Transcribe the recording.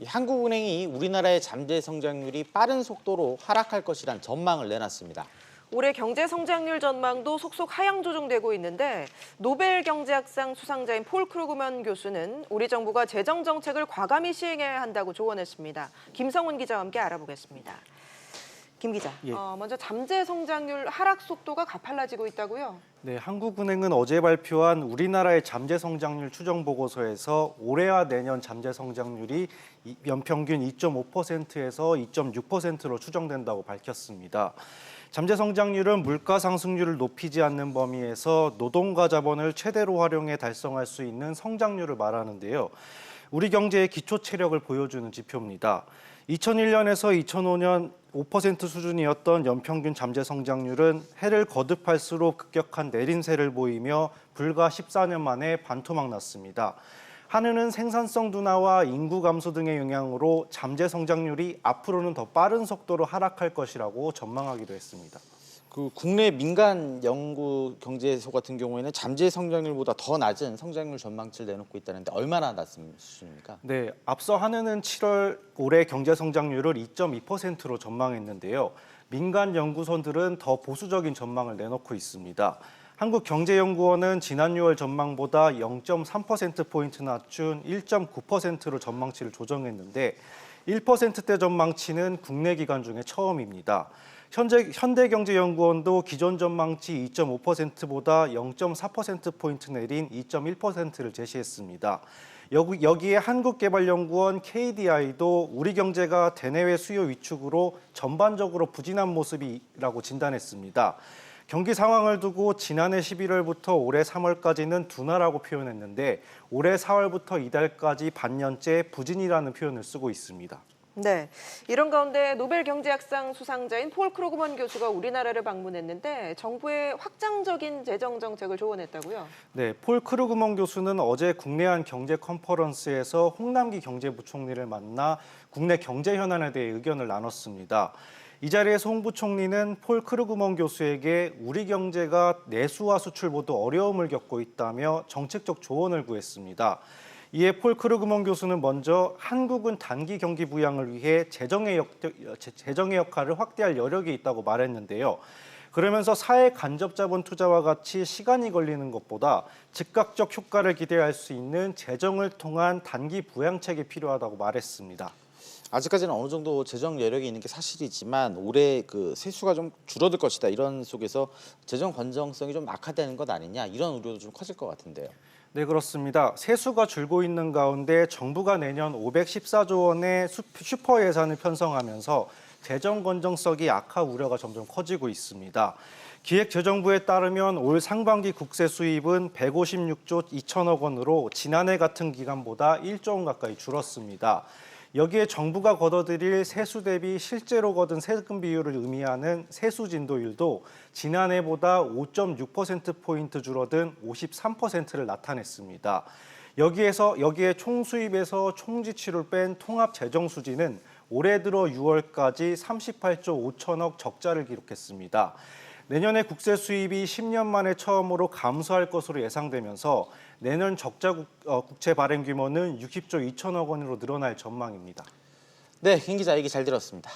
이 한국은행이 우리나라의 잠재 성장률이 빠른 속도로 하락할 것이란 전망을 내놨습니다. 올해 경제 성장률 전망도 속속 하향 조정되고 있는데 노벨 경제학상 수상자인 폴 크루그먼 교수는 우리 정부가 재정 정책을 과감히 시행해야 한다고 조언했습니다. 김성훈 기자와 함께 알아보겠습니다. 김 기자, 예. 먼저 잠재 성장률 하락 속도가 가팔라지고 있다고요? 네, 한국은행은 어제 발표한 우리나라의 잠재 성장률 추정 보고서에서 올해와 내년 잠재 성장률이 연평균 2.5%에서 2.6%로 추정된다고 밝혔습니다. 잠재 성장률은 물가 상승률을 높이지 않는 범위에서 노동과 자본을 최대로 활용해 달성할 수 있는 성장률을 말하는데요. 우리 경제의 기초 체력을 보여주는 지표입니다. 2001년에서 2005년 5% 수준이었던 연평균 잠재 성장률은 해를 거듭할수록 급격한 내림세를 보이며 불과 14년 만에 반토막 났습니다. 한은은 생산성 둔화와 인구 감소 등의 영향으로 잠재 성장률이 앞으로는 더 빠른 속도로 하락할 것이라고 전망하기도 했습니다. 국내 민간 연구 경제소 같은 경우에는 잠재 성장률보다 더 낮은 성장률 전망치를 내놓고 있다는데 얼마나 낮은 수준입니까? 네, 앞서 한은은 7월 올해 경제 성장률을 2.2%로 전망했는데요. 민간 연구소들은 더 보수적인 전망을 내놓고 있습니다. 한국경제연구원은 지난 6월 전망보다 0.3%포인트 낮춘 1.9%로 전망치를 조정했는데 1%대 전망치는 국내 기관 중에 처음입니다. 현대경제연구원도 기존 전망치 2.5%보다 0.4%포인트 내린 2.1%를 제시했습니다. 여기에 한국개발연구원 KDI도 우리 경제가 대내외 수요 위축으로 전반적으로 부진한 모습이라고 진단했습니다. 경기 상황을 두고 지난해 11월부터 올해 3월까지는 둔화라고 표현했는데 올해 4월부터 이달까지 반년째 부진이라는 표현을 쓰고 있습니다. 네, 이런 가운데 노벨 경제학상 수상자인 폴 크루그먼 교수가 우리나라를 방문했는데 정부의 확장적인 재정 정책을 조언했다고요? 네, 폴 크루그먼 교수는 어제 국내한 경제 컨퍼런스에서 홍남기 경제부총리를 만나 국내 경제 현안에 대해 의견을 나눴습니다. 이 자리에서 홍 부총리는 폴 크루그먼 교수에게 우리 경제가 내수와 수출 모두 어려움을 겪고 있다며 정책적 조언을 구했습니다. 이에 폴 크루그먼 교수는 먼저 한국은 단기 경기 부양을 위해 재정의 역할을 확대할 여력이 있다고 말했는데요. 그러면서 사회 간접 자본 투자와 같이 시간이 걸리는 것보다 즉각적 효과를 기대할 수 있는 재정을 통한 단기 부양책이 필요하다고 말했습니다. 아직까지는 어느 정도 재정 여력이 있는 게 사실이지만 올해 세수가 좀 줄어들 것이다. 이런 속에서 재정 건전성이 좀 악화되는 것 아니냐 이런 우려도 좀 커질 것 같은데요. 네, 그렇습니다. 세수가 줄고 있는 가운데 정부가 내년 514조 원의 슈퍼 예산을 편성하면서 재정 건전성이 악화 우려가 점점 커지고 있습니다. 기획재정부에 따르면 올 상반기 국세 수입은 156조 2천억 원으로 지난해 같은 기간보다 1조 원 가까이 줄었습니다. 여기에 정부가 걷어들일 세수 대비 실제로 거둔 세금 비율을 의미하는 세수 진도율도 지난해보다 5.6%포인트 줄어든 53%를 나타냈습니다. 여기에 총수입에서 총지출을 뺀 통합재정수지는 올해 들어 6월까지 38조 5천억 적자를 기록했습니다. 내년에 국세 수입이 10년 만에 처음으로 감소할 것으로 예상되면서 내년 적자 국채 발행 규모는 60조 2천억 원으로 늘어날 전망입니다. 네, 김 기자 얘기 잘 들었습니다.